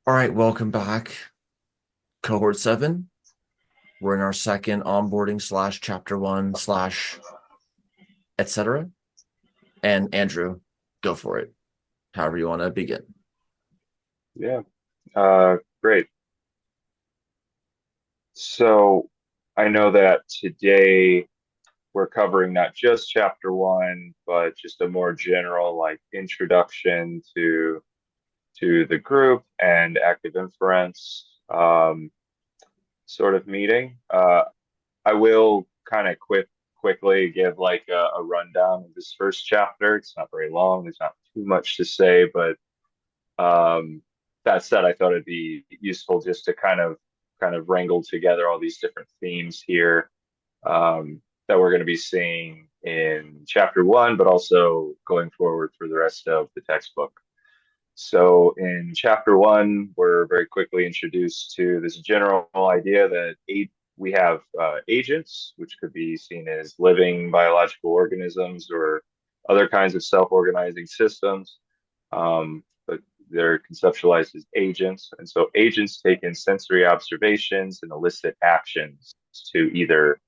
All right, welcome back. Cohort 7. We're in our second onboarding slash chapter 1 slash etc. And Andrew, go for it. However you want to begin. Yeah, great. So I know that today we're covering not just chapter one, but just a more general introduction to the group and active inference sort of meeting. I will kind of quickly give a rundown of this first chapter. It's not very long. There's not too much to say, but Um, that said, I thought it'd be useful just to kind of wrangle together all these different themes here that we're going to be seeing in chapter one, but also going forward for the rest of the textbook. So in chapter one, we're very quickly introduced to this general idea that we have agents, which could be seen as living biological organisms or other kinds of self-organizing systems. But they're conceptualized as agents. And so agents take in sensory observations and elicit actions to either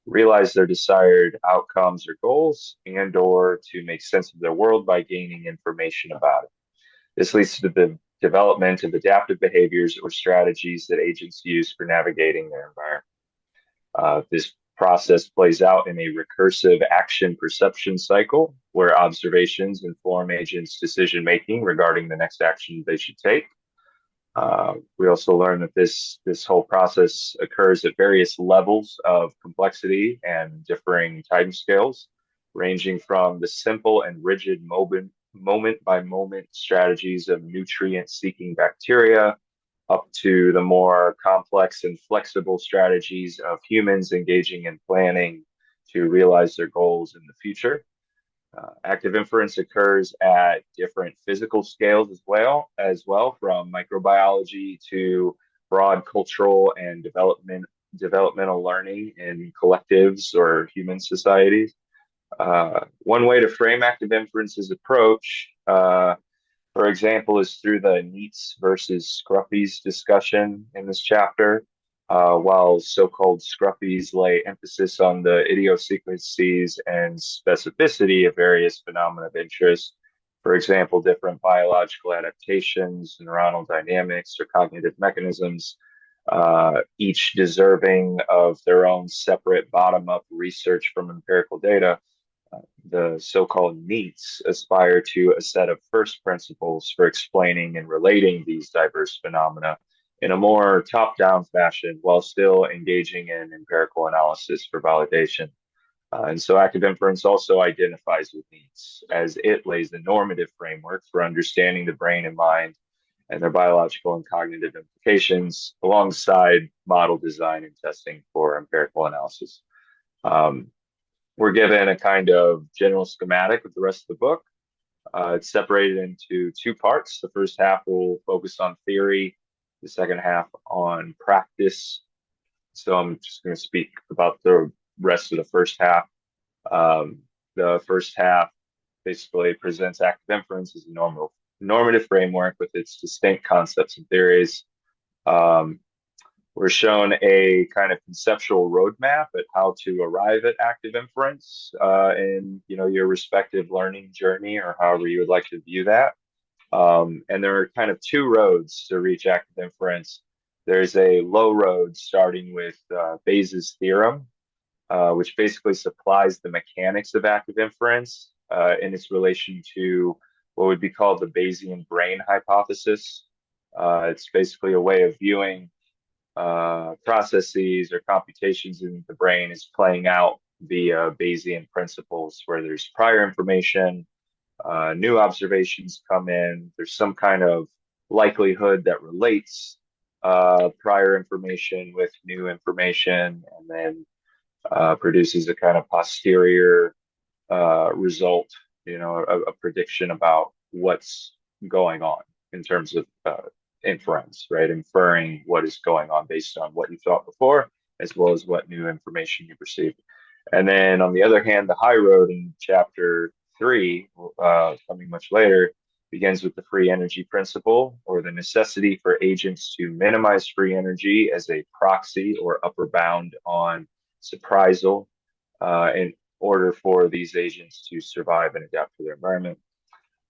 realize their desired outcomes or goals and or to make sense of their world by gaining information about it. This leads to the development of adaptive behaviors or strategies that agents use for navigating their environment. This process plays out in a recursive action perception cycle where observations inform agents' decision making regarding the next action they should take. We also learn that this whole process occurs at various levels of complexity and differing timescales, ranging from the simple and rigid moment by moment strategies of nutrient seeking bacteria up to the more complex and flexible strategies of humans engaging in planning to realize their goals in the future. Active inference occurs at different physical scales as well, from microbiology to broad cultural and developmental learning in collectives or human societies. One way to frame active inference's approach, for example, is through the neats versus scruffies discussion in this chapter. While so-called scruffies lay emphasis on the idiosyncrasies and specificity of various phenomena of interest, for example, different biological adaptations, neuronal dynamics, or cognitive mechanisms, each deserving of their own separate bottom-up research from empirical data. The so-called neats aspire to a set of first principles for explaining and relating these diverse phenomena in a more top-down fashion while still engaging in empirical analysis for validation. And so active inference also identifies with needs as it lays the normative framework for understanding the brain and mind and their biological and cognitive implications alongside model design and testing for empirical analysis. Um, we're given a kind of general schematic of the rest of the book. It's separated into two parts. The first half will focus on theory, the second half on practice. So I'm just going to speak about the rest of the first half. Um, the first half basically presents active inference as a normative framework with its distinct concepts and theories. Um, we're shown a kind of conceptual roadmap at how to arrive at active inference in your respective learning journey or however you would like to view that. And there are kind of two roads to reach active inference. There's a low road starting with Bayes' theorem, which basically supplies the mechanics of active inference in its relation to what would be called the Bayesian brain hypothesis. It's basically a way of viewing processes or computations in the brain is playing out via Bayesian principles, where there's prior information, new observations come in, there's some kind of likelihood that relates prior information with new information, and then produces a kind of posterior result, a prediction about what's going on in terms of inference, right? Inferring what is going on based on what you thought before, as well as what new information you perceived. And then on the other hand, the high road in chapter three, coming much later, begins with the free energy principle, or the necessity for agents to minimize free energy as a proxy or upper bound on surprisal in order for these agents to survive and adapt to their environment.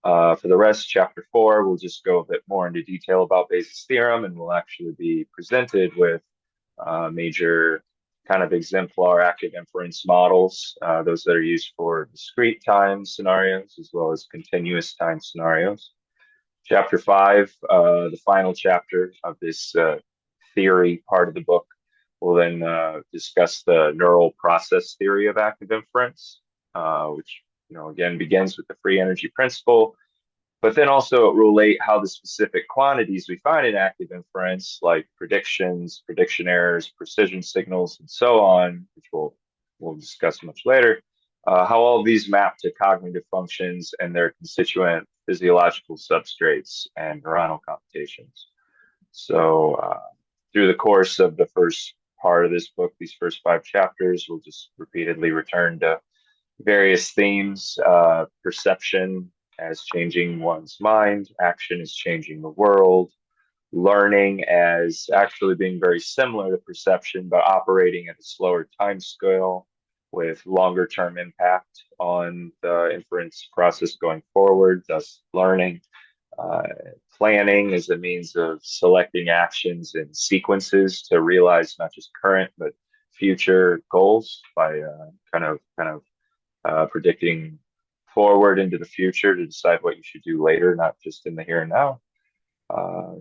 For the rest, chapter 4, we'll just go a bit more into detail about Bayes' theorem, and we'll actually be presented with major kind of exemplar active inference models, those that are used for discrete time scenarios as well as continuous time scenarios. Chapter 5, the final chapter of this theory part of the book, will then discuss the neural process theory of active inference, which again begins with the free energy principle, but then also relate how the specific quantities we find in active inference, like predictions, prediction errors, precision signals, and so on, which we'll discuss much later, how all of these map to cognitive functions and their constituent physiological substrates and neuronal computations. So through the course of the first part of this book, these first 5 chapters, we'll just repeatedly return to various themes, perception as changing one's mind, action as changing the world, learning as actually being very similar to perception, but operating at a slower time scale with longer term impact on the inference process going forward, thus learning. Planning as a means of selecting actions and sequences to realize not just current but future goals by kind of predicting forward into the future to decide what you should do later, not just in the here and now.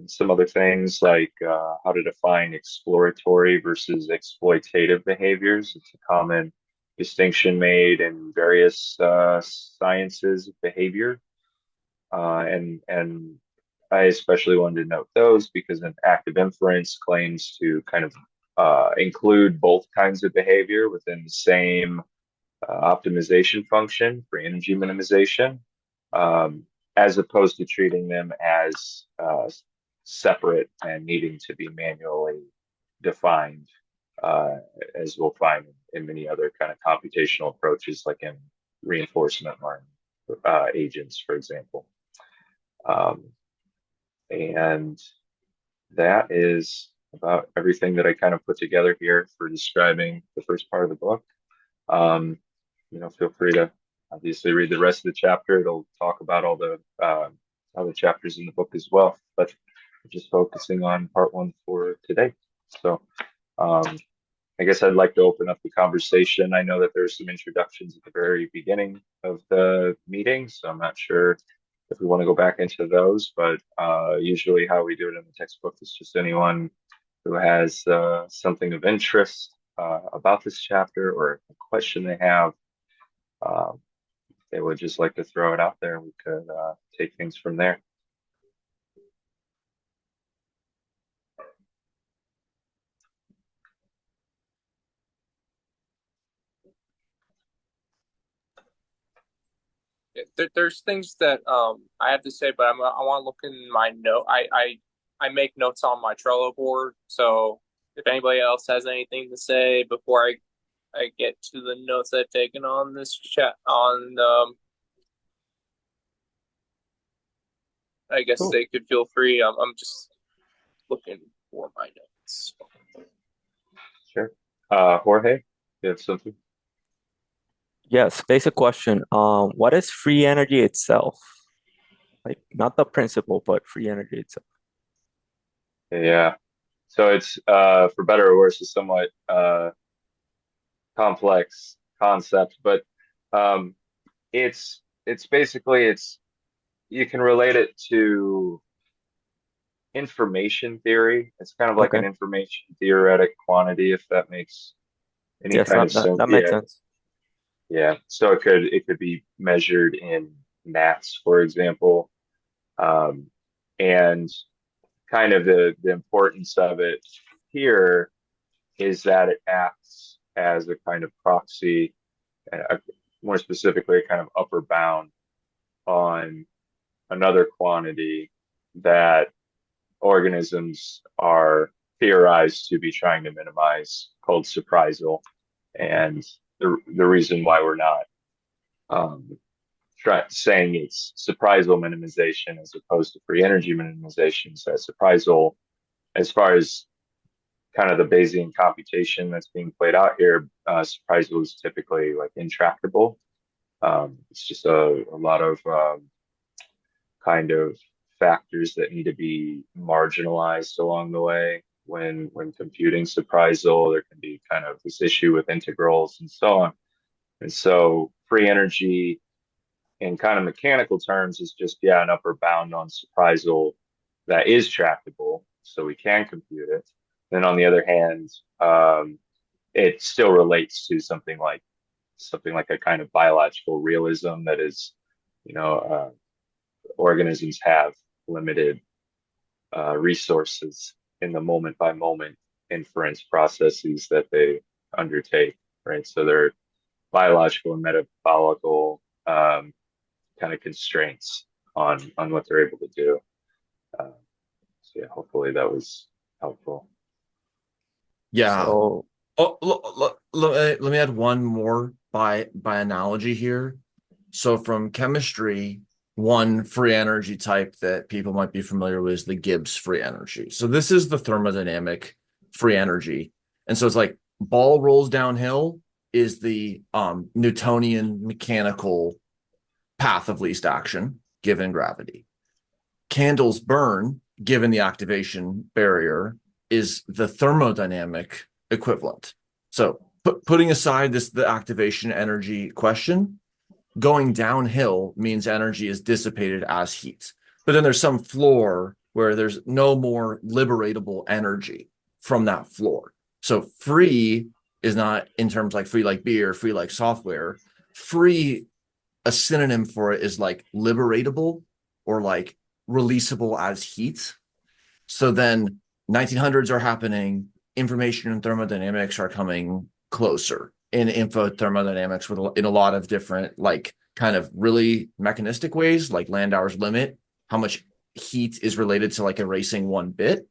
Some other things like how to define exploratory versus exploitative behaviors. It's a common distinction made in various sciences of behavior. And I especially wanted to note those because an active inference claims to kind of include both kinds of behavior within the same optimization function for energy minimization, as opposed to treating them as separate and needing to be manually defined, as we'll find in many other kind of computational approaches, like in reinforcement learning agents, for example. And that is about everything that I kind of put together here for describing the first part of the book. Feel free to obviously read the rest of the chapter. It'll talk about all the other chapters in the book as well, but we're just focusing on part 1 for today. So I guess I'd like to open up the conversation. I know that there's some introductions at the very beginning of the meeting, so I'm not sure if we want to go back into those, but usually how we do it in the textbook is just anyone who has something of interest about this chapter or a question they have, they would just like to throw it out there. We could take things from there. There's things that I have to say, but I want to look in my note. I make notes on my Trello board, so if anybody else has anything to say before I get to the notes I've taken on this chat on I guess Cool. they could feel free. I'm just looking for my notes. Sure. Jorge, you have something? Yes, basic question. What is free energy itself? Like not the principle, but free energy itself. Yeah. So it's for better or worse, a somewhat complex concept, but it's basically you can relate it to information theory. It's kind of like Okay. an information theoretic quantity, if that makes any Yes, kind of that sense. makes Yeah. sense. Yeah. So it could be measured in gnats, for example. And kind of the importance of it here is that it acts as a kind of proxy, more specifically, a kind of upper bound on another quantity that organisms are theorized to be trying to minimize, called surprisal. And the reason why we're not saying it's surprisal minimization as opposed to free energy minimization. So surprisal, as far as kind of the Bayesian computation that's being played out here, surprisal is typically like intractable. It's just a lot of kind of factors that need to be marginalized along the way when computing surprisal. There can be kind of this issue with integrals and so on. And so free energy in kind of mechanical terms is just, an upper bound on surprisal that is tractable, so we can compute it. Then on the other hand, it still relates to something like a kind of biological realism that is, organisms have limited resources in the moment by moment inference processes that they undertake, right? So they're biological and metabolical kind of constraints on what they're able to do. So yeah, hopefully that was helpful. Yeah. So Let me add one more by analogy here. So from chemistry, one free energy type that people might be familiar with is the Gibbs free energy. So this is the thermodynamic free energy. And so it's like ball rolls downhill is the Newtonian mechanical path of least action given gravity. Candles burn given the activation barrier is the thermodynamic equivalent. So putting aside the activation energy question, going downhill means energy is dissipated as heat. But then there's some floor where there's no more liberatable energy from that floor. So free is not in terms like free like beer, free like software. Free, a synonym for it is like liberatable or like releasable as heat. So then 1900s are happening, information and thermodynamics are coming closer in infothermodynamics in a lot of different like kind of really mechanistic ways, like Landauer's limit, how much heat is related to like erasing one bit,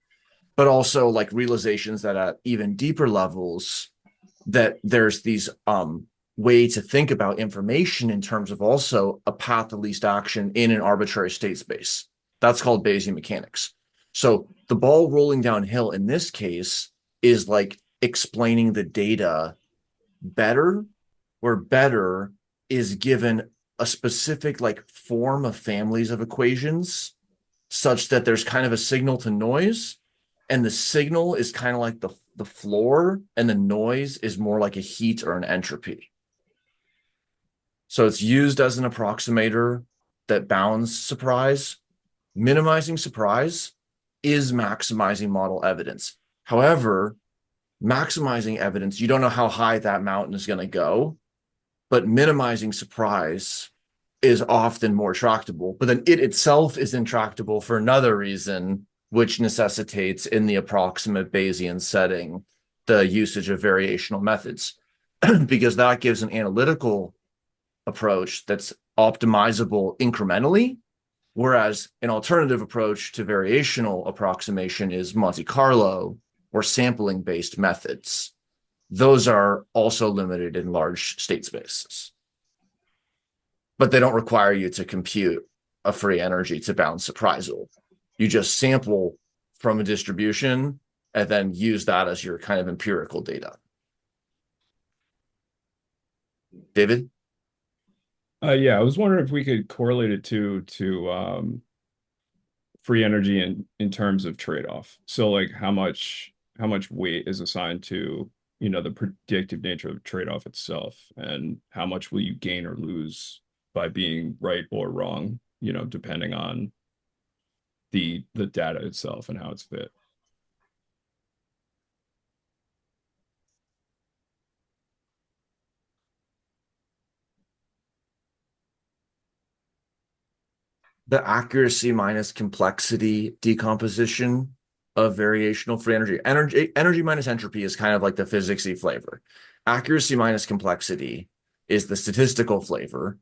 but also like realizations that at even deeper levels that there's these way to think about information in terms of also a path of least action in an arbitrary state space. That's called Bayesian mechanics. So the ball rolling downhill in this case is like explaining the data better, where better is given a specific like form of families of equations such that there's kind of a signal to noise, and the signal is kind of like the floor, and the noise is more like a heat or an entropy. So it's used as an approximator that bounds surprise. Minimizing surprise is maximizing model evidence. However, maximizing evidence, you don't know how high that mountain is going to go, but minimizing surprise is often more tractable. But then it itself is intractable for another reason, which necessitates in the approximate Bayesian setting the usage of variational methods, because that gives an analytical approach that's optimizable incrementally, whereas an alternative approach to variational approximation is Monte Carlo or sampling-based methods. Those are also limited in large state spaces, but they don't require you to compute a free energy to bound surprisal. You just sample from a distribution and then use that as your kind of empirical data. David? Yeah, I was wondering if we could correlate it to free energy in terms of trade-off. So like how much weight is assigned to, the predictive nature of trade-off itself, and how much will you gain or lose by being right or wrong, depending on the data itself and how it's fit. The accuracy minus complexity decomposition of variational free energy. Energy minus entropy is kind of like the physicsy flavor. Accuracy minus complexity is the statistical flavor,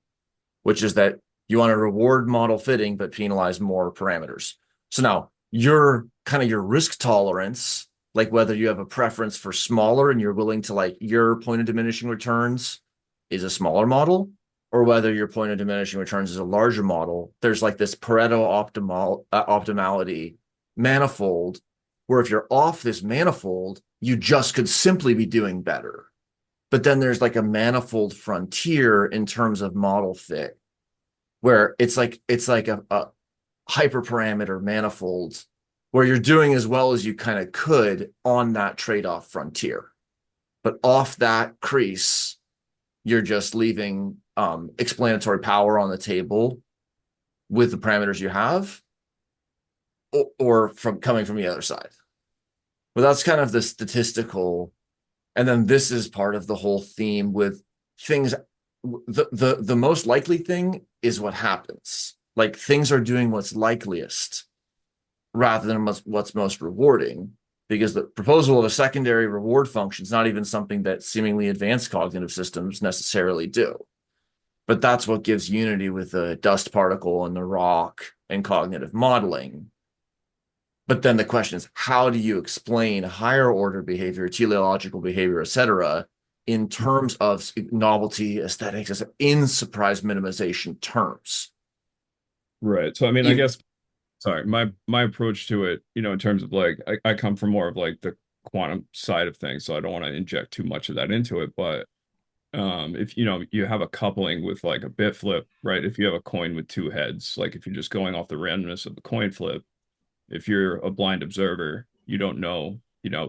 which is that you want to reward model fitting but penalize more parameters. So now your risk tolerance, like whether you have a preference for smaller and you're willing to like your point of diminishing returns is a smaller model, or whether your point of diminishing returns is a larger model, there's like this Pareto optimality manifold, where if you're off this manifold, you just could simply be doing better. But then there's like a manifold frontier in terms of model fit, where it's like a hyperparameter manifold where you're doing as well as you kind of could on that trade-off frontier. But off that crease, you're just leaving explanatory power on the table with the parameters you have, or from coming from the other side. But that's kind of the statistical, and then this is part of the whole theme with things. The most likely thing is what happens. Like things are doing what's likeliest rather than what's most rewarding, because the proposal of a secondary reward function is not even something that seemingly advanced cognitive systems necessarily do. But that's what gives unity with the dust particle and the rock and cognitive modeling. But then the question is, how do you explain higher order behavior, teleological behavior, etc., in terms of novelty, aesthetics, in surprise minimization terms? Right. So, I mean, I guess, sorry, my approach to it, in terms of like, I come from more of like the quantum side of things, so I don't want to inject too much of that into it. But if you have a coupling with like a bit flip, right? If you have a coin with two heads, like if you're just going off the randomness of the coin flip, if you're a blind observer, you don't know,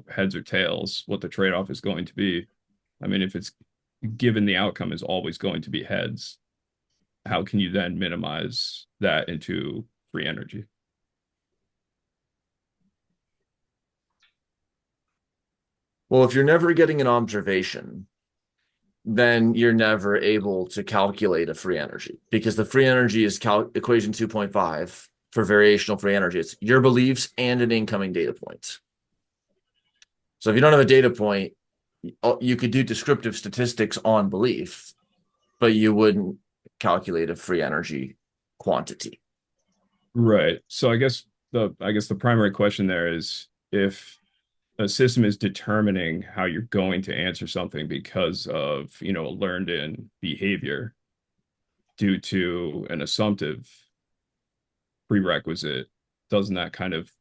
heads or tails, what the trade-off is going to be. I mean, if it's given the outcome is always going to be heads, how can you then minimize that into free energy? Well, if you're never getting an observation, then you're never able to calculate a free energy, because the free energy is equation 2.5 for variational free energy. It's your beliefs and an incoming data point. So if you don't have a data point, you could do descriptive statistics on belief, but you wouldn't calculate a free energy quantity. Right. So I guess the primary question there is, if a system is determining how you're going to answer something because of, a learned in behavior due to an assumptive prerequisite, doesn't that kind of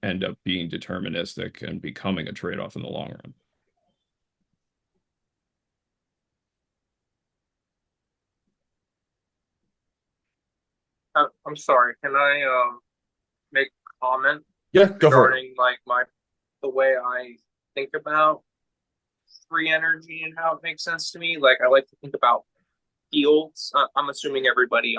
end up being deterministic and becoming a trade-off in the long run? I'm sorry. Can I make a comment Yeah, go for it. regarding like the way I think about free energy and how it makes sense to me? Like I like to think about fields. I'm assuming everybody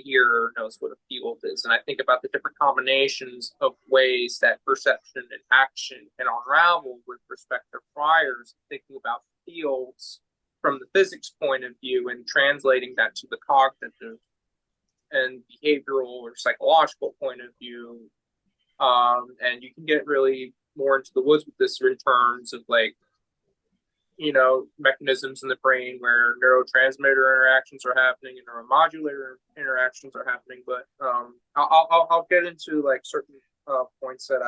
here knows what a field is, and I think about the different combinations of ways that perception and action can unravel with respect to priors. Thinking about fields from the physics point of view and translating that to the cognitive and behavioral or psychological point of view. And you can get really more into the woods with this in terms of like, mechanisms in the brain where neurotransmitter interactions are happening and neuromodulator interactions are happening. But I'll get into like certain points that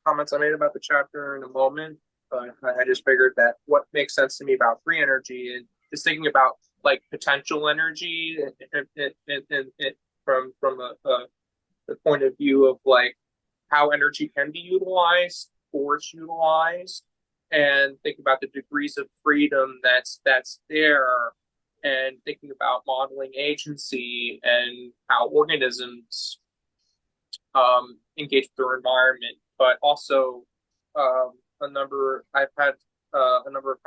comments I made about the chapter in a moment. But I just figured that what makes sense to me about free energy and just thinking about like potential energy and from the point of view of like how energy can be utilized or it's utilized, and think about the degrees of freedom that's there, and thinking about modeling agency and how organisms engage with their environment, but also I've had a number of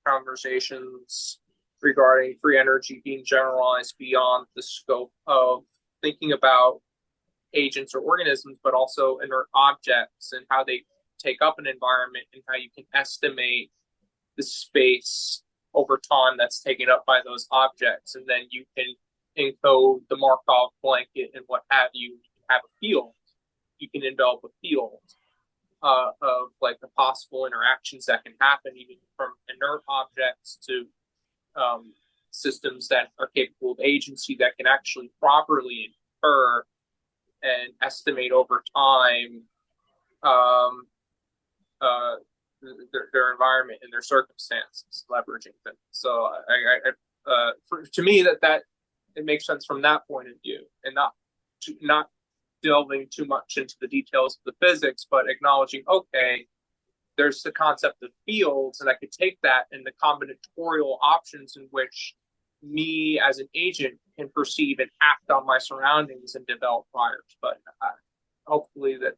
conversations regarding free energy being generalized beyond the scope of thinking about agents or organisms, but also inert objects and how they take up an environment and how you can estimate the space over time that's taken up by those objects. And then you can encode the Markov blanket and what have you. You can have a field. You can envelop a field of like the possible interactions that can happen, even from inert objects to systems that are capable of agency that can actually properly infer and estimate over time their environment and their circumstances, leveraging them. So to me that it makes sense from that point of view, and not delving too much into the details of the physics, but acknowledging, okay, there's the concept of fields, and I could take that and the combinatorial options in which me as an agent can perceive and act on my surroundings and develop priors. But hopefully that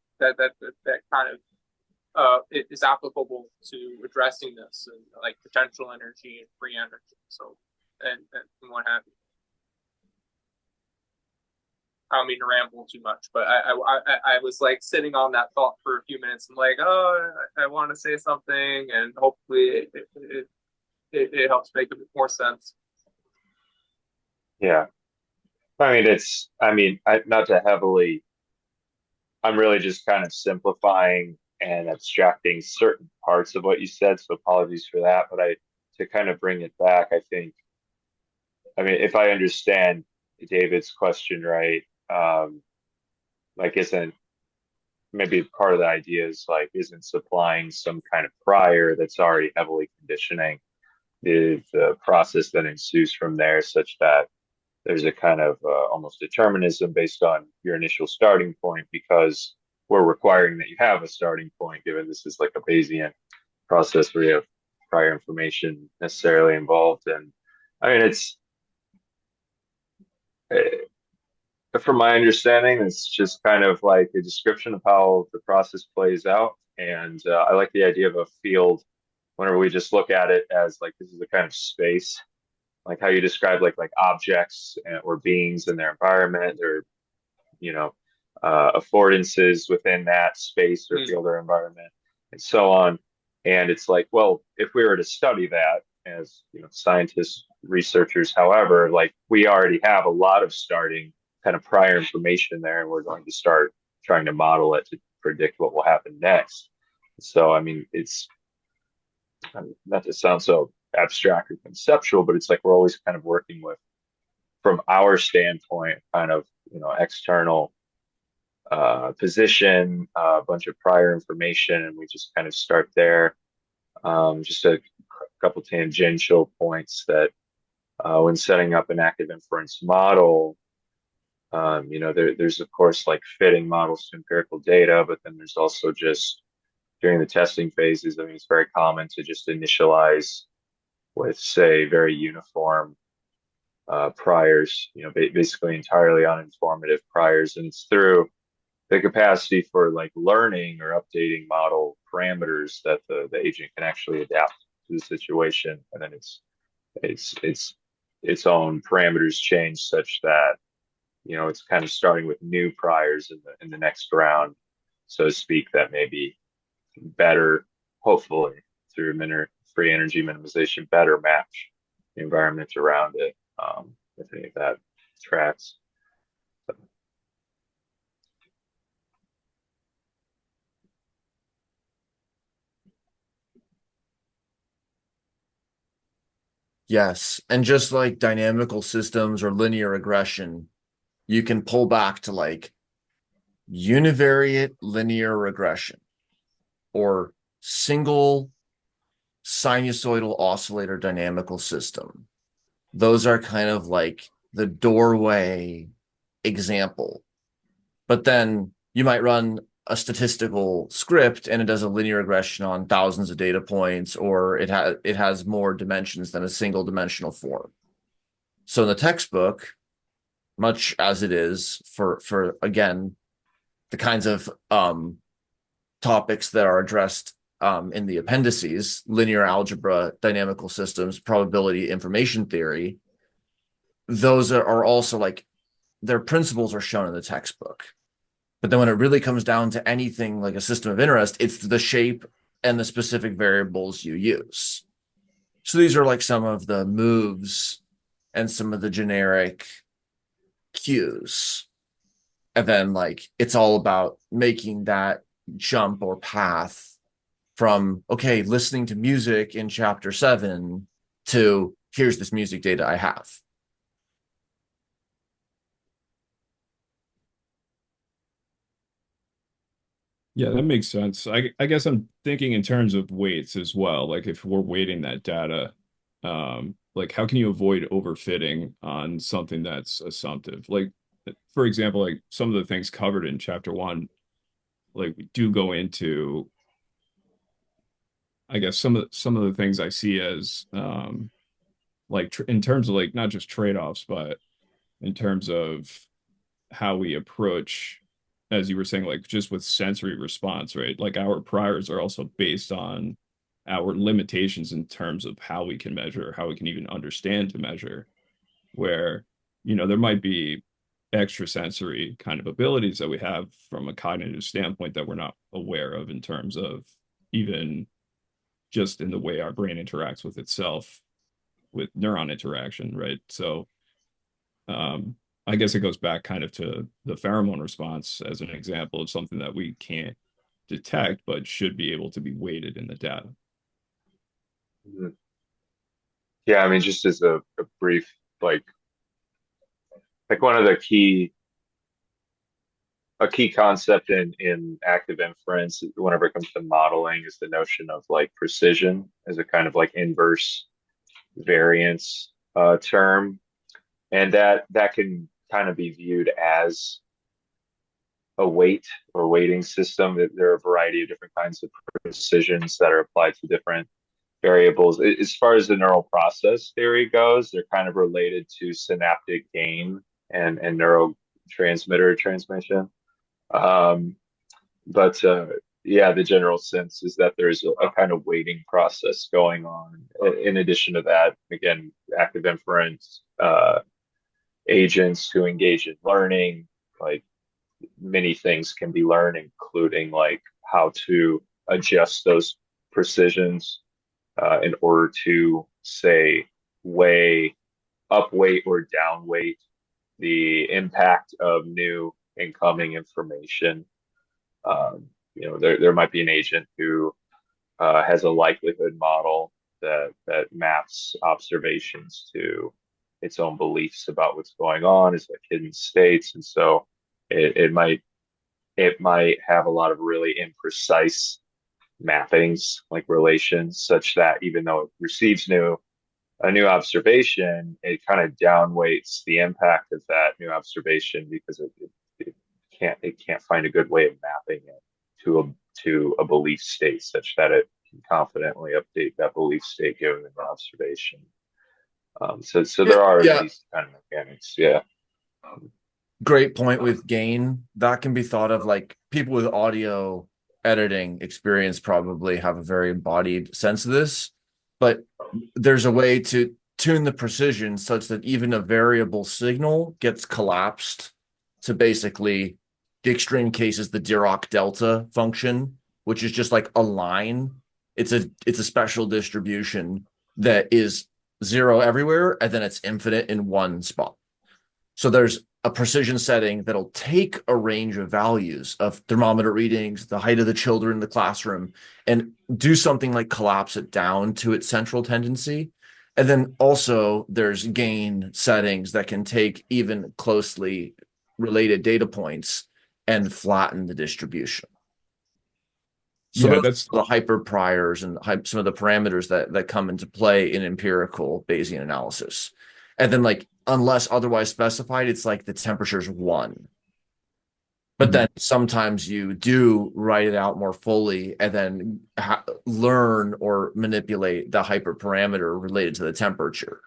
kind of it is applicable to addressing this, and like potential energy and free energy. So and what have you. I don't mean to ramble too much, but I was like sitting on that thought for a few minutes and like, oh, I want to say something, and hopefully it helps make a bit more sense. Yeah. Not to heavily, I'm really just kind of simplifying and abstracting certain parts of what you said, so apologies for that. But to kind of bring it back, if I understand David's question right, like maybe part of the idea is like, isn't supplying some kind of prior that's already heavily conditioning the process that ensues from there, such that there's a kind of almost determinism based on your initial starting point, because we're requiring that you have a starting point, given this is like a Bayesian process where you have prior information necessarily involved. And from my understanding, it's just kind of like a description of how the process plays out. And I like the idea of a field whenever we just look at it as like, this is a kind of space, like how you describe like objects or beings in their environment, or affordances within that space or field or environment, and so on. And it's like, well, if we were to study that as scientists, researchers, however, like we already have a lot of starting kind of prior information there, and we're going to start trying to model it to predict what will happen next. So it's not to sound so abstract or conceptual, but it's like we're always kind of working with, from our standpoint, kind of external position, a bunch of prior information, and we just kind of start there. Just a couple tangential points that when setting up an active inference model, there's of course like fitting models to empirical data, but then there's also just during the testing phases, it's very common to just initialize with, say, very uniform priors, basically entirely uninformative priors. And it's through the capacity for like learning or updating model parameters that the agent can actually adapt to the situation. And then its own parameters change such that, it's kind of starting with new priors in the next round, so to speak, that may be better, hopefully through free energy minimization, better match the environment around it, if any of that tracks. Yes. And just like dynamical systems or linear regression, you can pull back to like univariate linear regression or single sinusoidal oscillator dynamical system. Those are kind of like the doorway example. But then you might run a statistical script and it does a linear regression on thousands of data points, or it has more dimensions than a single dimensional form. So in the textbook, much as it is for again the kinds of topics that are addressed in the appendices, linear algebra, dynamical systems, probability, information theory, those are also like their principles are shown in the textbook. But then when it really comes down to anything like a system of interest, it's the shape and the specific variables you use. So these are like some of the moves and some of the generic cues. And then like it's all about making that jump or path from, okay, listening to music in chapter 7 to here's this music data I have. Yeah, that makes sense. I guess I'm thinking in terms of weights as well. Like if we're weighting that data, like how can you avoid overfitting on something that's assumptive? Like, for example, like some of the things covered in chapter 1, like we do go into, I guess some of the things I see as like in terms of like not just trade-offs, but in terms of how we approach, as you were saying, like just with sensory response, right? Like our priors are also based on our limitations in terms of how we can measure, how we can even understand to measure, where, there might be extrasensory kind of abilities that we have from a cognitive standpoint that we're not aware of in terms of even just in the way our brain interacts with itself with neuron interaction, right? So um, I guess it goes back kind of to the pheromone response as an example of something that we can't detect, but should be able to be weighted in the data. Mhm. Yeah, I mean, just as a brief, like one of the a key concept in active inference whenever it comes to modeling is the notion of like precision as a kind of like inverse variance term, and that can kind of be viewed as a weight or weighting system. There are a variety of different kinds of precisions that are applied to different variables. As far as the neural process theory goes, they're kind of related to synaptic gain and neurotransmitter transmission. Um, but yeah, the general sense is that there's a kind of weighting process going on. In addition to that, again, active inference agents who engage in learning, like many things can be learned, including like how to adjust those precisions in order to, say, weigh up weight or down weight the impact of new incoming information. There might be an agent who has a likelihood model that maps observations to its own beliefs about what's going on, is like hidden states, and so it might have a lot of really imprecise mappings, like relations, such that even though it receives a new observation, it kind of downweights the impact of that new observation because it can't find a good way of mapping it to a belief state such that it can confidently update that belief state given an observation. So there are Yeah, these kind of mechanics. Yeah. great point with gain. That can be thought of like people with audio editing experience probably have a very embodied sense of this, but there's a way to tune the precision such that even a variable signal gets collapsed to basically the extreme case is the Dirac delta function, which is just like a line. It's a special distribution that is zero everywhere and then it's infinite in one spot. So there's a precision setting that'll take a range of values of thermometer readings, the height of the children in the classroom, and do something like collapse it down to its central tendency. And then also there's gain settings that can take even closely related data points and flatten the distribution. So Yeah, those that's are the hyper priors and some of the parameters that come into play in empirical Bayesian analysis. And then like unless otherwise specified, it's like the temperature's 1. But then sometimes you do write it out more fully and then learn or manipulate the hyperparameter related to the temperature.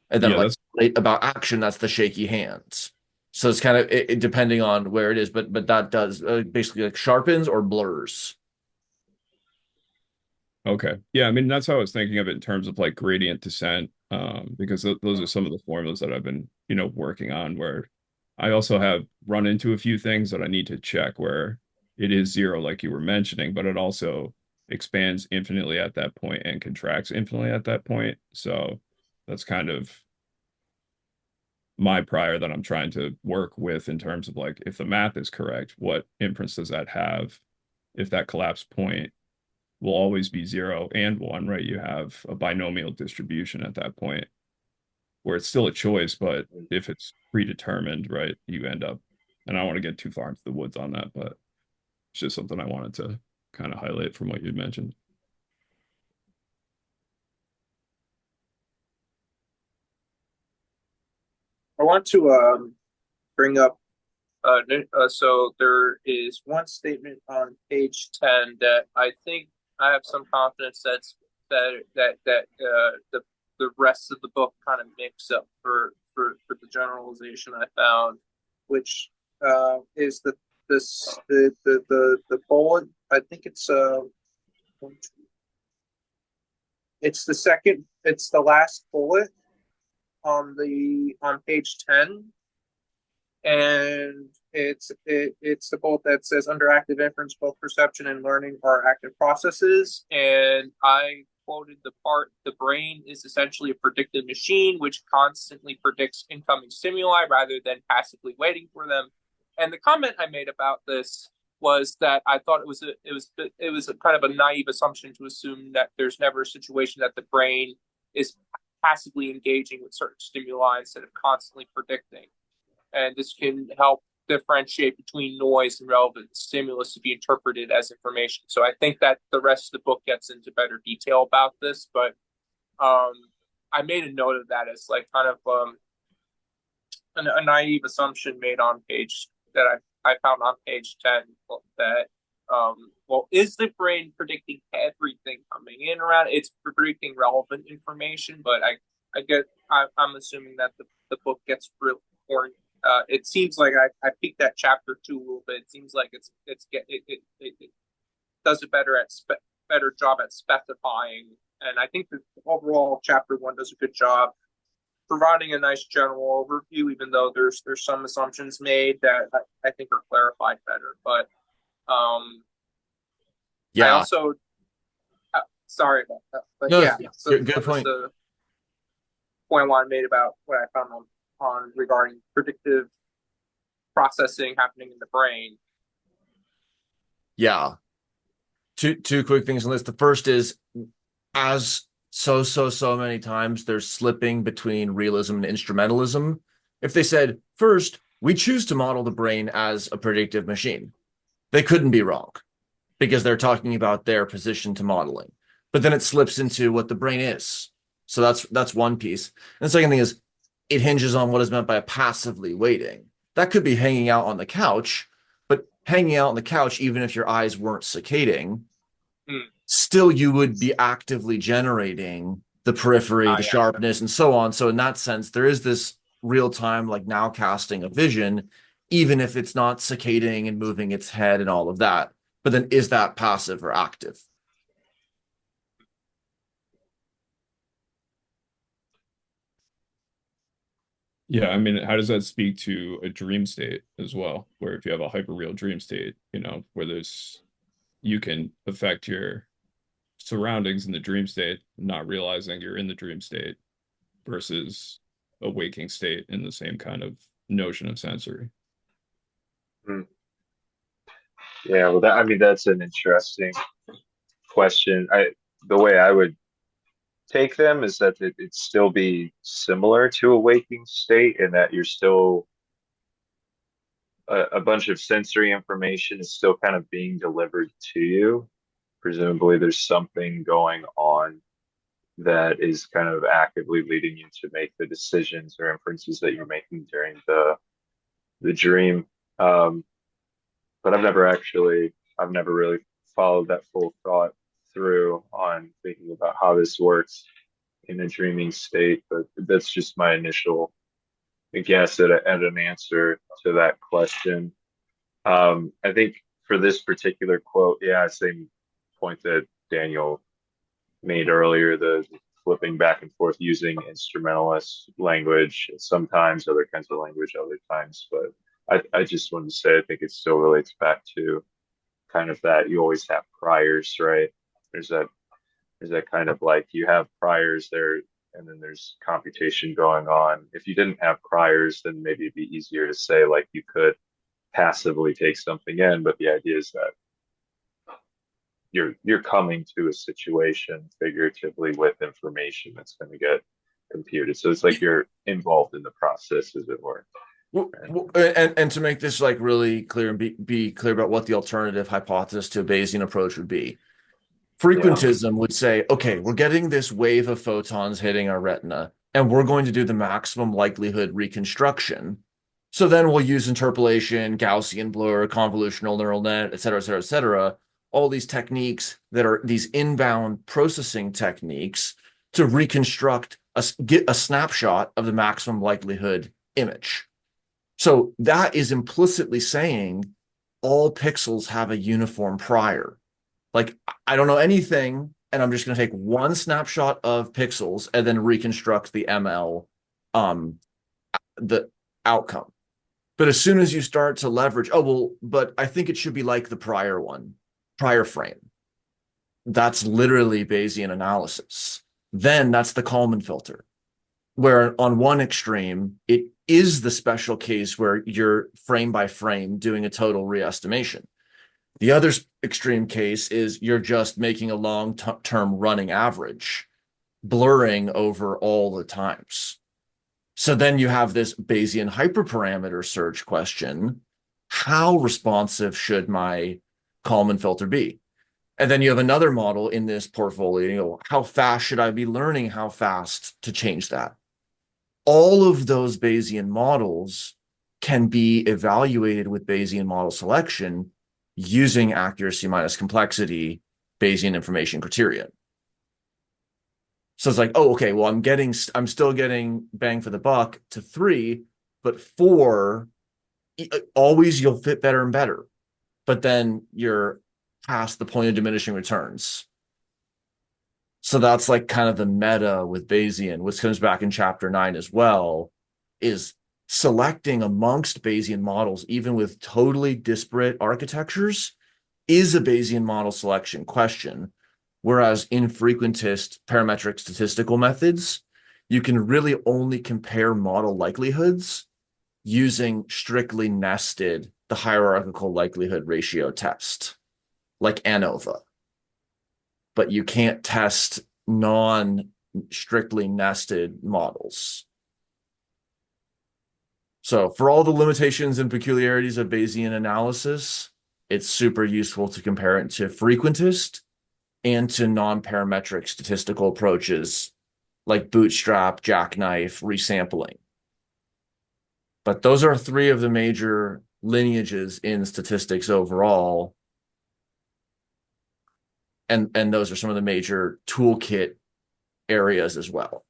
And then yeah, like that's about action, that's the shaky hands. So it's kind of depending on where it is, but that does basically like sharpens or blurs. okay. Yeah, I mean that's how I was thinking of it in terms of like gradient descent, because those are some of the formulas that I've been, working on where I also have run into a few things that I need to check where it is zero, like you were mentioning, but it also expands infinitely at that point and contracts infinitely at that point. So that's kind of my prior that I'm trying to work with in terms of like if the math is correct, what inference does that have if that collapse point will always be 0 and 1, right? You have a binomial distribution at that point where it's still a choice, but if it's predetermined, right, you end up, and I don't want to get too far into the woods on that, but it's just something I wanted to kind of highlight from what you mentioned. want to bring up so there is one statement on page 10 that I think I have some confidence that the rest of the book kind of makes up for the generalization I found, which is the bullet. I think it's it's the last bullet on page 10, and it's the bullet that says under active inference both perception and learning are active processes, and I quoted the part, the brain is essentially a predictive machine which constantly predicts incoming stimuli rather than passively waiting for them. And the comment I made about this was that I thought it was a kind of a naive assumption to assume that there's never a situation that the brain is passively engaging with certain stimuli instead of constantly predicting. And this can help differentiate between noise and relevant stimulus to be interpreted as information. So I think that the rest of the book gets into better detail about this, but I made a note of that as like kind of a naive assumption made on page that I found on page 10 that well, is the brain predicting everything coming in around? It's predicting relevant information, but I'm assuming that the book gets real more. It seems like I peeked at chapter 2 a little bit. It seems like it does a better job at specifying, and I think that overall chapter 1 does a good job providing a nice general overview, even though there's some assumptions made that I think are clarified better. But yeah, I also sorry about that. But no, yeah, so good point. The point I wanted made about what I found on regarding predictive processing happening in the brain. Yeah. Two quick things on this. The first is, as so many times there's slipping between realism and instrumentalism. If they said, first, we choose to model the brain as a predictive machine, they couldn't be wrong because they're talking about their position to modeling. But then it slips into what the brain is. So that's one piece. And the second thing is, it hinges on what is meant by passively waiting. That could be hanging out on the couch, but hanging out on the couch, even if your eyes weren't saccading, still you would be actively generating the periphery, the sharpness, and so on. So in that sense, there is this real-time, like now casting of vision, even if it's not saccading and moving its head and all of that. But then is that passive or active? Yeah, I mean, how does that speak to a dream state as well? Where if you have a hyperreal dream state, where you can affect your surroundings in the dream state, not realizing you're in the dream state versus a waking state in the same kind of notion of sensory. Yeah, well, that's an interesting question. The way I would take them is that it'd still be similar to a waking state, and that you're still a bunch of sensory information is still kind of being delivered to you. Presumably, there's something going on that is kind of actively leading you to make the decisions or inferences that you're making during the dream. But I've never really followed that full thought through on thinking about how this works in a dreaming state. But that's just my initial guess at an answer to that question. I think for this particular quote, yeah, same point that Daniel made earlier, the flipping back and forth using instrumentalist language, sometimes other kinds of language, other times. But I just wanted to say, I think it still relates back to kind of that you always have priors, right? There's that kind of like you have priors there, and then there's computation going on. If you didn't have priors, then maybe it'd be easier to say like you could passively take something in, but the idea is that you're coming to a situation figuratively with information that's going to get computed. So it's like you're involved in the process, as it were. And to make this like really clear and be clear about what the alternative hypothesis to a Bayesian approach would be. Frequentism would say, okay, we're getting this wave of photons hitting our retina, and we're going to do the maximum likelihood reconstruction. So then we'll use interpolation, Gaussian blur, convolutional neural net, et cetera, et cetera, et cetera. All these techniques that are these inbound processing techniques to reconstruct, get a snapshot of the maximum likelihood image. So that is implicitly saying all pixels have a uniform prior. Like, I don't know anything, and I'm just going to take one snapshot of pixels and then reconstruct the ML, the outcome. But as soon as you start to leverage, oh, well, but I think it should be like the prior one, prior frame. That's literally Bayesian analysis. Then that's the Kalman filter, where on one extreme, it is the special case where you're frame by frame doing a total re-estimation. The other extreme case is you're just making a long-term running average, blurring over all the times. So then you have this Bayesian hyperparameter search question. How responsive should my Kalman filter be? And then you have another model in this portfolio. You know, how fast should I be learning how fast to change that? All of those Bayesian models can be evaluated with Bayesian model selection using accuracy minus complexity Bayesian information criterion. So it's like, oh, okay, well, I'm still getting bang for the buck to 3, but 4, always you'll fit better and better. But then you're past the point of diminishing returns. So that's like kind of the meta with Bayesian, which comes back in chapter 9 as well, is selecting amongst Bayesian models, even with totally disparate architectures, is a Bayesian model selection question. Whereas in frequentist parametric statistical methods, you can really only compare model likelihoods using strictly nested, the hierarchical likelihood ratio test, like ANOVA. But you can't test non-strictly nested models. So for all the limitations and peculiarities of Bayesian analysis, it's super useful to compare it to frequentist and to non-parametric statistical approaches like bootstrap, jackknife, resampling. But those are 3 of the major lineages in statistics overall. And those are some of the major toolkit areas as well.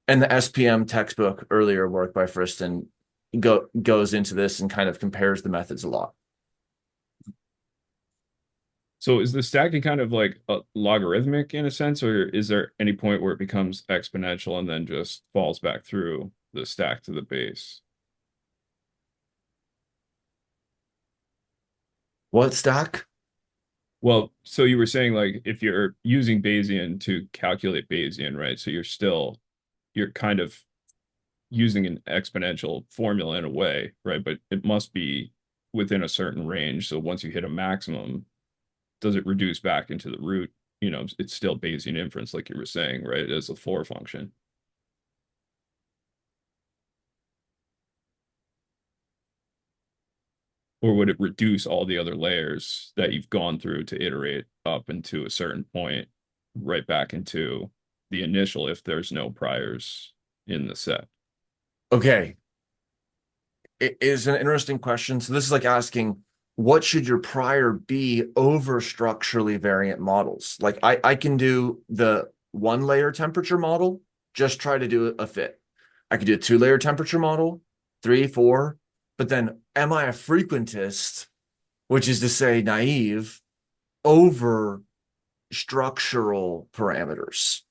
And the SPM textbook, earlier work by Friston, goes into this and kind of compares the methods a lot. So is the stacking kind of like a logarithmic in a sense, or is there any point where it becomes exponential and then just falls back through the stack to the base? What stack? Well, so you were saying like if you're using Bayesian to calculate Bayesian, right? So you're kind of using an exponential formula in a way, right? But it must be within a certain range. So once you hit a maximum, does it reduce back into the root? You know, it's still Bayesian inference, like you were saying, right? As a floor function. Or would it reduce all the other layers that you've gone through to iterate up into a certain point, right back into the initial if there's no priors in the set? Okay. It is an interesting question. So this is like asking, what should your prior be over structurally variant models? Like I can do the 1-layer temperature model, just try to do a fit. I could do a 2-layer temperature model, 3, 4, but then am I a frequentist, which is to say naive, over structural parameters?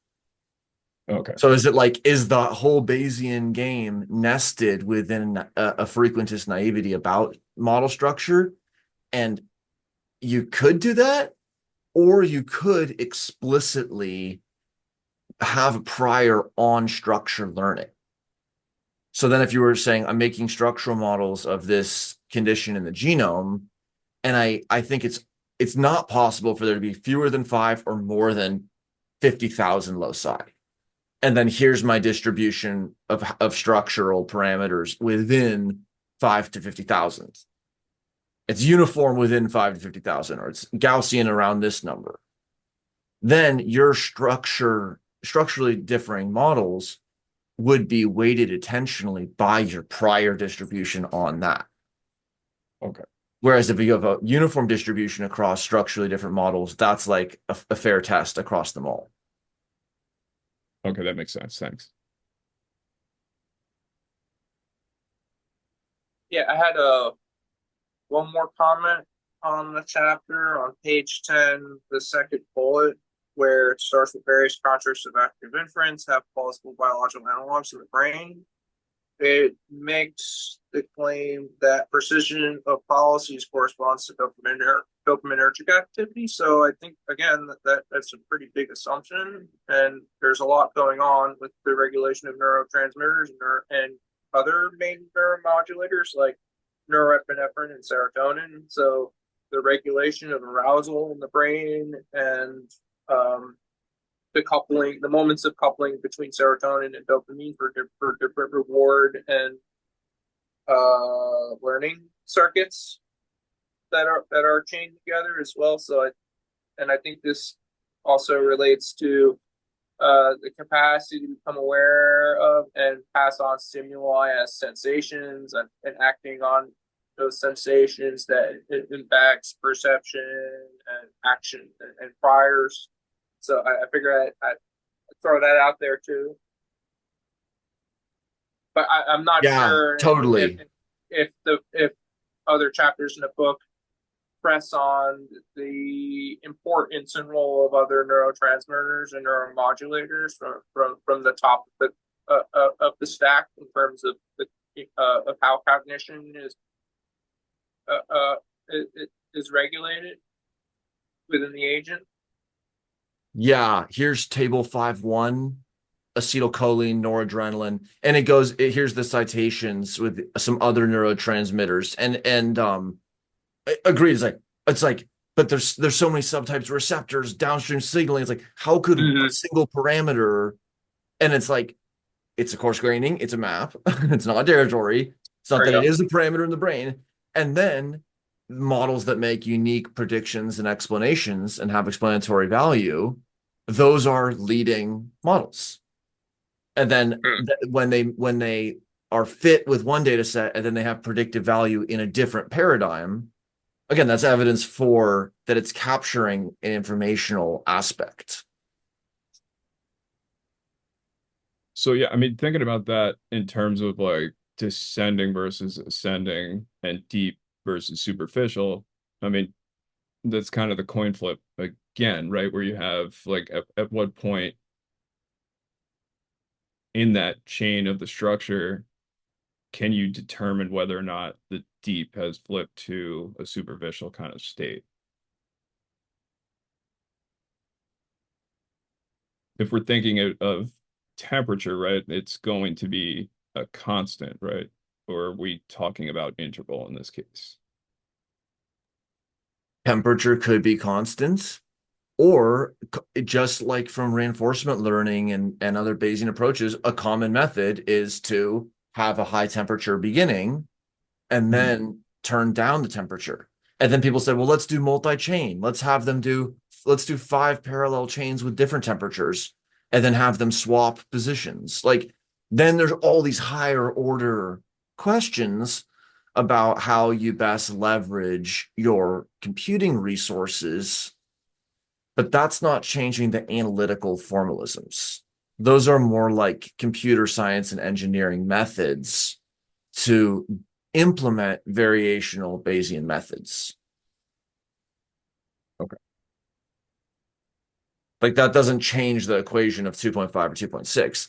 Okay. So is it like, is the whole Bayesian game nested within a frequentist naivety about model structure? And you could do that, or you could explicitly have a prior on structure learning. So then if you were saying, I'm making structural models of this condition in the genome, and I think it's not possible for there to be fewer than 5 or more than 50,000 loci. And then here's my distribution of structural parameters within 5 to 50,000. It's uniform within 5 to 50,000, or it's Gaussian around this number. Then your structure structurally differing models would be weighted attentionally by your prior distribution on that. Okay. Whereas if you have a uniform distribution across structurally different models, that's like a fair test across them all. Okay, that makes sense. Thanks. Yeah, I had one more comment on the chapter on page 10, the second bullet, where it starts with various constructs of active inference have plausible biological analogs in the brain. It makes the claim that precision of policies corresponds to dopaminergic activity. So I think, again, that's a pretty big assumption. And there's a lot going on with the regulation of neurotransmitters and other main neuromodulators like norepinephrine and serotonin. So the regulation of arousal in the brain and the moments of coupling between serotonin and dopamine for different reward and learning circuits that are chained together as well. So I think this also relates to the capacity to become aware of and pass on stimuli as sensations and acting on those sensations that it impacts perception and action and priors. So I figure I'd throw that out there too. But I'm not sure totally. if other chapters in the book press on the importance and role of other neurotransmitters and neuromodulators from the top of the stack in terms of how cognition is regulated within the agent. Yeah, here's table 5.1, acetylcholine, noradrenaline, and here's the citations with some other neurotransmitters. And agreed, it's like, but there's so many subtypes of receptors, downstream signaling. It's like, how could a single parameter, and it's like, it's a coarse graining, it's a map, it's not a territory, it's not that it is a parameter in the brain. And then models that make unique predictions and explanations and have explanatory value, those are leading models. And then when they are fit with one data set and then they have predictive value in a different paradigm, again, that's evidence for that it's capturing an informational aspect. So yeah, I mean, thinking about that in terms of like descending versus ascending and deep versus superficial, I mean, that's kind of the coin flip again, right? Where you have like at what point in that chain of the structure can you determine whether or not the deep has flipped to a superficial kind of state? If we're thinking of temperature, right, it's going to be a constant, right? Or are we talking about interval in this case? Temperature could be constant, or just like from reinforcement learning and other Bayesian approaches, a common method is to have a high temperature beginning and then turn down the temperature. And then people said, well, let's do multi-chain. Let's do 5 parallel chains with different temperatures and then have them swap positions. Like, then there's all these higher order questions about how you best leverage your computing resources, but that's not changing the analytical formalisms. Those are more like computer science and engineering methods to implement variational Bayesian methods. Okay. Like, that doesn't change the equation of 2.5 or 2.6,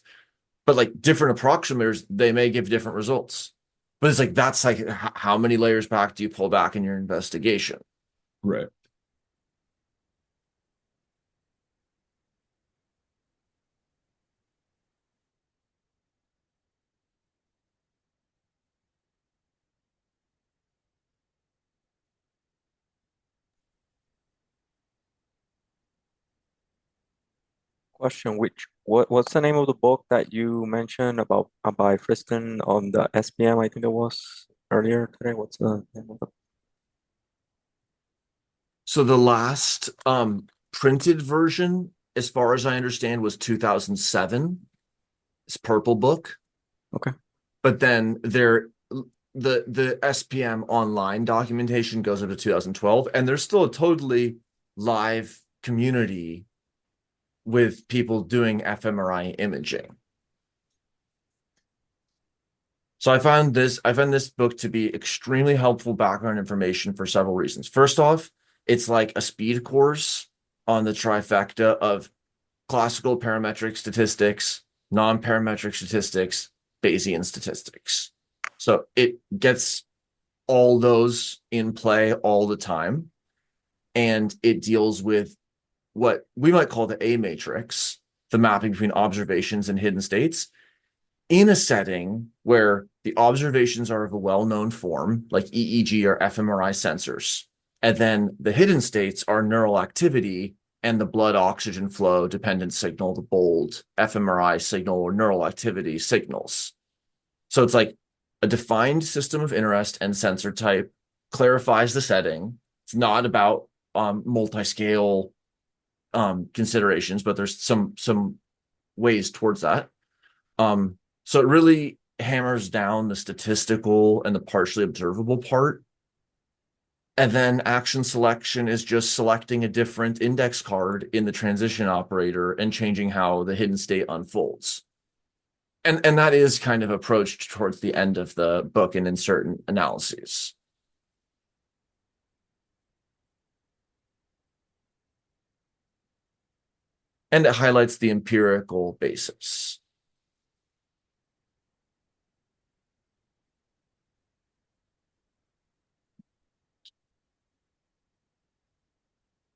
but like different approximators, they may give different results. But it's like, that's like, how many layers back do you pull back in your investigation? Right. Question, what's the name of the book that you mentioned about by Friston on the SPM? I think it was earlier today. What's the name of the So the last printed version as far as I understand, was 2007. It's Purple Book. Okay. But then the SPM online documentation goes up to 2012, and there's still a totally live community with people doing fMRI imaging. So I found this book to be extremely helpful background information for several reasons. First off, it's like a speed course on the trifecta of classical parametric statistics, non-parametric statistics, Bayesian statistics. So it gets all those in play all the time. And it deals with what we might call the A matrix, the mapping between observations and hidden states, in a setting where the observations are of a well-known form, like EEG or fMRI sensors. And then the hidden states are neural activity and the blood oxygen flow dependent signal, the bold fMRI signal or neural activity signals. So it's like a defined system of interest and sensor type clarifies the setting. It's not about multi-scale considerations, but there's some ways towards that. So it really hammers down the statistical and the partially observable part. And then action selection is just selecting a different index card in the transition operator and changing how the hidden state unfolds. And that is kind of approached towards the end of the book and in certain analyses. And it highlights the empirical basis.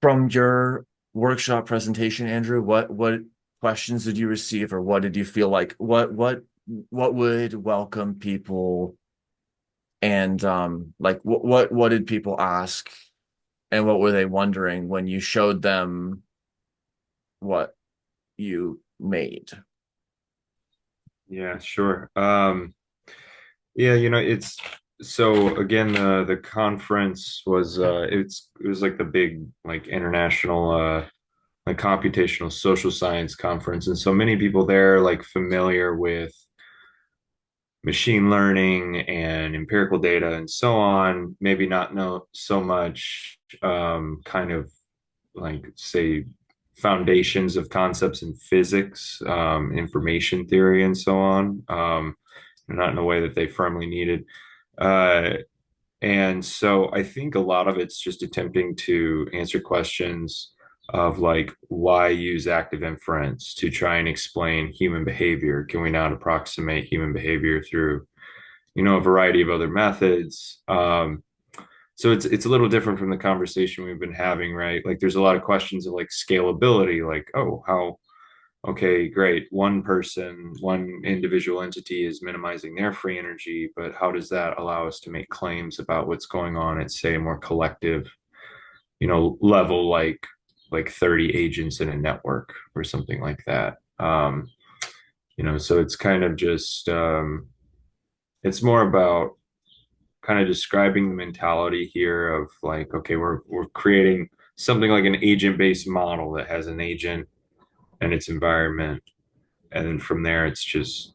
From your workshop presentation, Andrew, what questions did you receive, or what did you feel like? What would welcome people, and like what did people ask, and what were they wondering when you showed them what you made? Yeah, sure. Yeah, it's so again, the conference was it was like the big like international like computational social science conference, and so many people there like familiar with machine learning and empirical data and so on, maybe not know so much kind of like say foundations of concepts in physics, information theory and so on, not in a way that they firmly needed. And so I think a lot of it's just attempting to answer questions of like, why use active inference to try and explain human behavior? Can we not approximate human behavior through, a variety of other methods? So it's a little different from the conversation we've been having, right? Like there's a lot of questions of like scalability, like, oh, how, okay, great. One person, one individual entity is minimizing their free energy, but how does that allow us to make claims about what's going on at, say, a more collective, level, like 30 agents in a network or something like that? So it's kind of just, it's more about kind of describing the mentality here of like, okay, we're creating something like an agent-based model that has an agent and its environment, and then from there it's just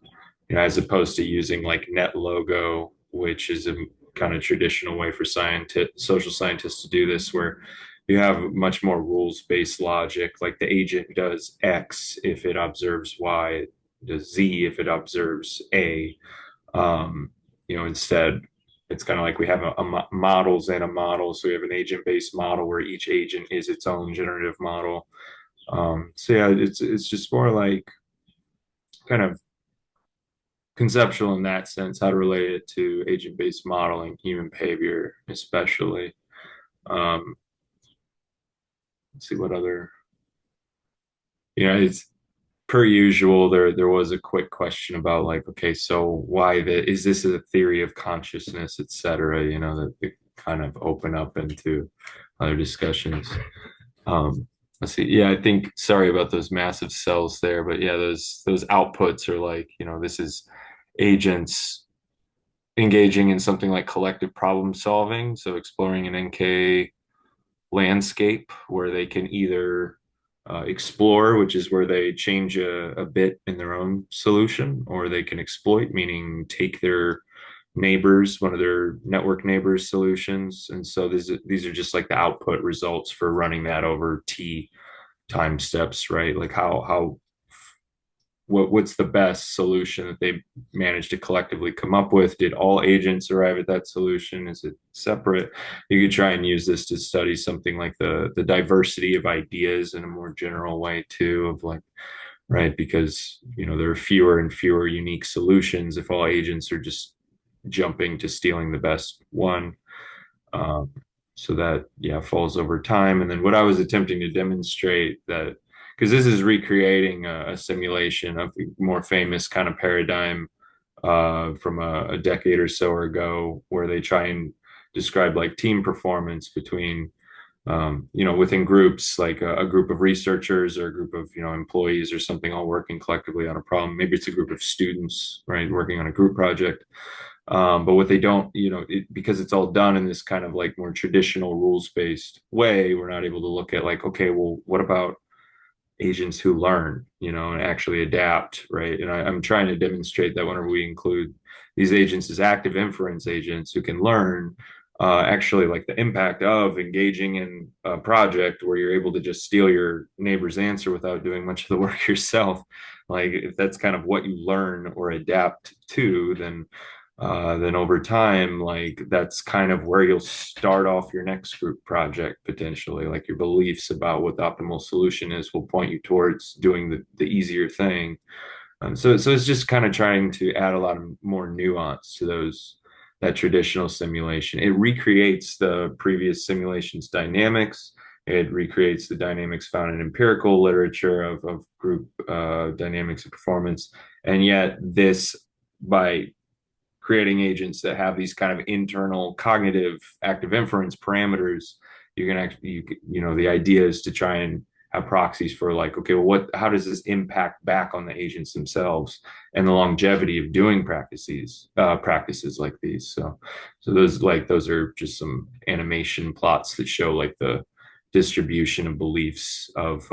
as opposed to using like net logo, which is a kind of traditional way for social scientists to do this, where you have much more rules-based logic, like the agent does X if it observes Y, it does Z if it observes A. Instead it's kind of like we have a models and a model, so we have an agent-based model where each agent is its own generative model. So yeah, it's just more like kind of conceptual in that sense, how to relate it to agent-based modeling, human behavior, especially. Let's see what other, it's per usual. There was a quick question about like, okay, so why is this a theory of consciousness, etc. That they kind of open up into other discussions. Let's see. Yeah, I think, sorry about those massive cells there, but yeah, those outputs are like, this is agents engaging in something like collective problem solving. So exploring an NK landscape where they can either explore, which is where they change a bit in their own solution, or they can exploit, meaning take their neighbors, one of their network neighbors solutions. And so these are just like the output results for running that over T time steps, right? Like what's the best solution that they managed to collectively come up with? Did all agents arrive at that solution? Is it separate? You could try and use this to study something like the diversity of ideas in a more general way too, of like, right, because there are fewer and fewer unique solutions if all agents are just jumping to stealing the best one. So that, yeah, falls over time. And then what I was attempting to demonstrate, that because this is recreating a simulation of a more famous kind of paradigm from a decade or so ago, where they try and describe like team performance between within groups, like a group of researchers or a group of employees or something, all working collectively on a problem. Maybe it's a group of students, right, working on a group project. But what they don't, because it's all done in this kind of like more traditional rules-based way, we're not able to look at like, okay, well, what about agents who learn, and actually adapt, right? And I'm trying to demonstrate that whenever we include these agents as active inference agents who can learn, actually like the impact of engaging in a project where you're able to just steal your neighbor's answer without doing much of the work yourself. Like if that's kind of what you learn or adapt to, then over time, like that's kind of where you'll start off your next group project potentially. Like your beliefs about what the optimal solution is will point you towards doing the easier thing. So it's just kind of trying to add a lot of more nuance to that traditional simulation. It recreates the previous simulation's dynamics. It recreates the dynamics found in empirical literature of group dynamics of performance. And yet this, by creating agents that have these kind of internal cognitive active inference parameters, you're going to actually, the idea is to try and have proxies for like, okay, well, how does this impact back on the agents themselves and the longevity of doing practices like these. So those are just some animation plots that show like the distribution of beliefs of,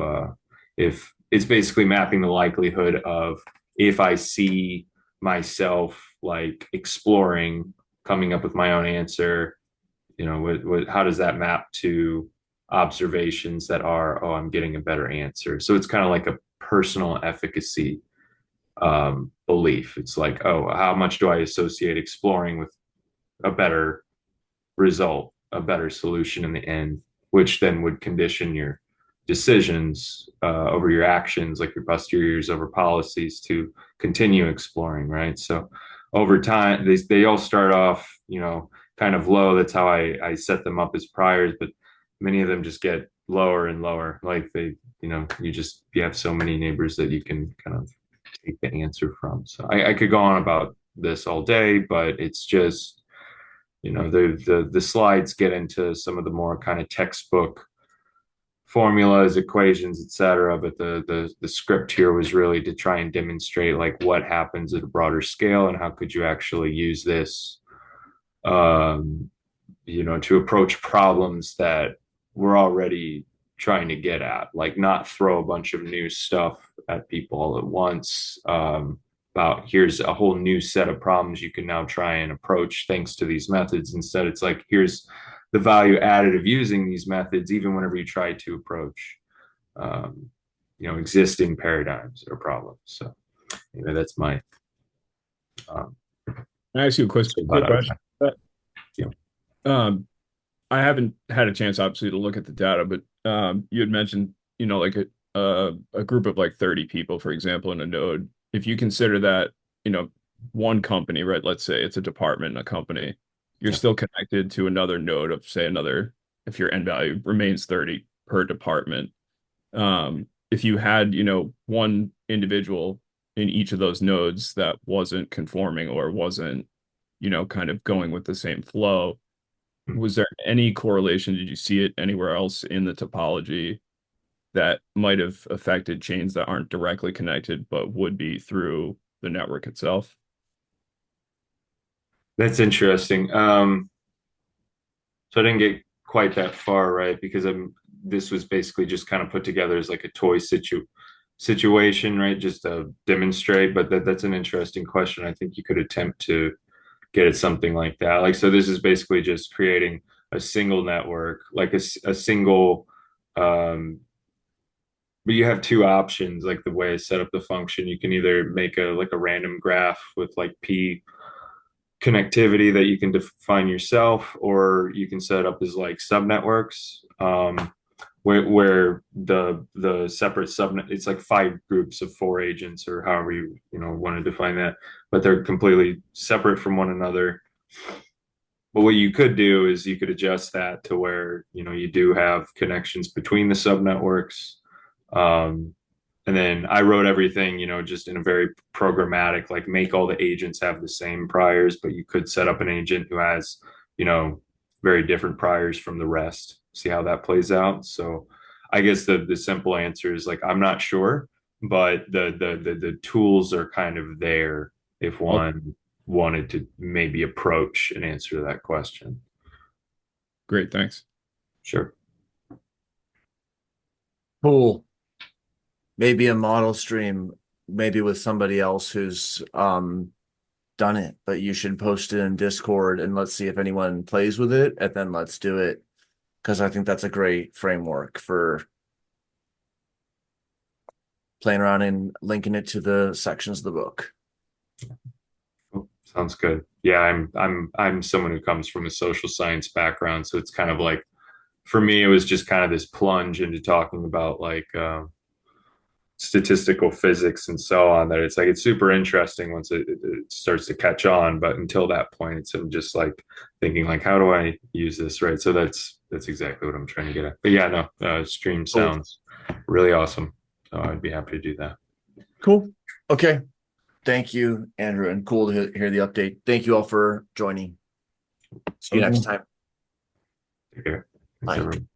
if it's basically mapping the likelihood of, if I see myself like exploring, coming up with my own answer, how does that map to observations that are, oh, I'm getting a better answer. So it's kind of like a personal efficacy belief. It's like, oh, how much do I associate exploring with a better result, a better solution in the end, which then would condition your decisions over your actions, like your posteriors over policies, to continue exploring, right? So over time, they all start off, kind of low. That's how I set them up as priors, but many of them just get lower and lower. Like you have so many neighbors that you can kind of take the answer from. So I could go on about this all day, but it's just, the slides get into some of the more kind of textbook formulas, equations, etc. But the script here was really to try and demonstrate like what happens at a broader scale and how could you actually use this, to approach problems that we're already trying to get at, like not throw a bunch of new stuff at people all at once. About here's a whole new set of problems you can now try and approach thanks to these methods. Instead, it's like, here's the value added of using these methods, even whenever you try to approach, existing paradigms or problems. So anyway, that's my. Can I ask you a question? Quick question. I haven't had a chance, obviously, to look at the data, but you had mentioned, like a group of like 30 people, for example, in a node. If you consider that, one company, right? Let's say it's a department, a company, you're still connected to another node of, say, if your end value remains 30 per department. If you had, one individual in each of those nodes that wasn't conforming or wasn't, kind of going with the same flow, was there any correlation? Did you see it anywhere else in the topology that might have affected chains that aren't directly connected, but would be through the network itself? That's interesting. So I didn't get quite that far, right? Because this was basically just kind of put together as like a toy situation, right? Just to demonstrate. But that's an interesting question. I think you could attempt to get at something like that. Like, so this is basically just creating a single network, like a single, but you have two options, like the way I set up the function. You can either make a random graph with like P connectivity that you can define yourself, or you can set up as like subnetworks, where the separate subnet, it's like 5 groups of 4 agents, or however you want to define that, but they're completely separate from one another. But what you could do is you could adjust that to where you do have connections between the subnetworks. And then I wrote everything, just in a very programmatic, like make all the agents have the same priors, but you could set up an agent who has, very different priors from the rest. See how that plays out. So I guess the simple answer is like, I'm not sure, but the tools are kind of there if one wanted to maybe approach an answer to that question. Great, thanks. Sure. Cool. Maybe a model stream, maybe with somebody else who's done it, but you should post it in Discord and let's see if anyone plays with it, and then let's do it, because I think that's a great framework for playing around and linking it to the sections of the book. Sounds good. Yeah, I'm someone who comes from a social science background, so it's kind of like, for me, it was just kind of this plunge into talking about like statistical physics and so on, that it's like it's super interesting once it starts to catch on, but until that point, I'm just like thinking like, how do I use this, right? So that's exactly what I'm trying to get at. But yeah, no, stream sounds really awesome, so I'd be happy to do that. Cool. Okay. Thank you, Andrew, and cool to hear the update. Thank you all for joining. See you next time. Take care. Thanks, Bye. everyone.